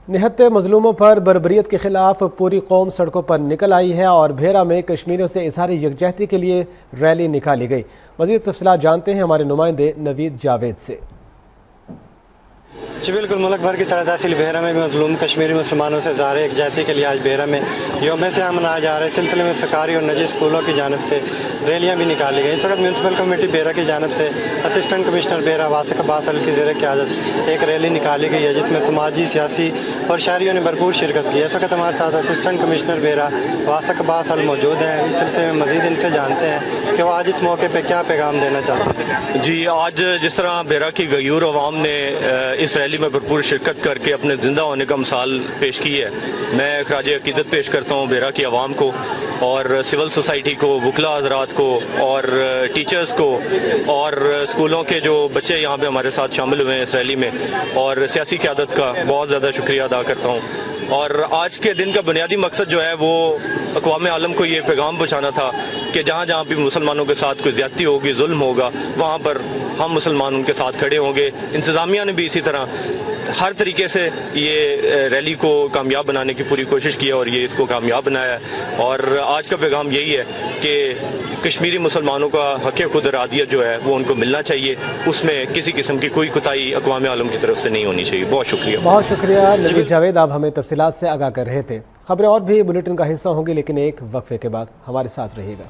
نہتے مظلوموں پر بربریت کے خلاف پوری قوم سڑکوں پر نکل آئی ہے اور بھیرا میں کشمیریوں سے اظہار یکجہتی کے لیے ریلی نکالی گئی۔ مزید تفصیلات جانتے ہیں ہمارے نمائندے نوید جاوید سے۔ جی بالکل، ملک بھر کی طرح تحصیل بھیرا میں بھی مظلوم کشمیری مسلمانوں سے اظہار یکجہتی کے لیے آج بھیرا میں یوم سیاہ منایا جا رہا ہے۔ سلسلے میں سرکاری اور نجی اسکولوں کی جانب سے ریلیاں بھی نکالی گئی۔ اس وقت میونسپل کمیٹی بھیرا کی جانب سے اسسٹنٹ کمشنر بھیرا واسق عباس علی کی زیر قیادت ایک ریلی نکالی گئی ہے، جس میں سماجی، سیاسی اور شہریوں نے بھرپور شرکت کی ہے۔ اس وقت ہمارے ساتھ اسسٹنٹ کمشنر بھیرا واسق عباس علی موجود ہیں۔ اس سلسلے میں مزید ان سے جانتے ہیں کہ وہ آج اس موقع پہ کیا پیغام دینا چاہتے ہیں۔ جی، آج جس طرح بھیرا کی غیور عوام نے اس ریلی میں بھرپور شرکت کر کے اپنے زندہ ہونے کا مثال پیش کی ہے، میں خراج عقیدت پیش کرتا ہوں بھیرا کی عوام کو اور سول سوسائٹی کو، وکلاء حضرات کو اور ٹیچرز کو اور اسکولوں کے جو بچے یہاں پہ ہمارے ساتھ شامل ہوئے ہیں اس ریلی میں، اور سیاسی قیادت کا بہت زیادہ شکریہ ادا کرتا ہوں۔ اور آج کے دن کا بنیادی مقصد جو ہے وہ اقوام عالم کو یہ پیغام پہنچانا تھا کہ جہاں جہاں بھی مسلمانوں کے ساتھ کوئی زیادتی ہوگی، ظلم ہوگا، وہاں پر ہم مسلمان ان کے ساتھ کھڑے ہوں گے۔ انتظامیہ نے بھی اسی طرح ہر طریقے سے یہ ریلی کو کامیاب بنانے کی پوری کوشش کی ہے اور یہ اس کو کامیاب بنایا ہے۔ اور آج کا پیغام یہی ہے کہ کشمیری مسلمانوں کا حق خود ارادیت جو ہے وہ ان کو ملنا چاہیے، اس میں کسی قسم کی کوئی کوتاہی اقوام عالم کی طرف سے نہیں ہونی چاہیے۔ بہت شکریہ۔ بہت شکریہ نوید جاوید، آپ ہمیں تفصیلات سے آگاہ کر رہے تھے۔ خبریں اور بھی بلیٹن کا حصہ ہوں گی، لیکن ایک وقفے کے بعد ہمارے ساتھ رہیے گا۔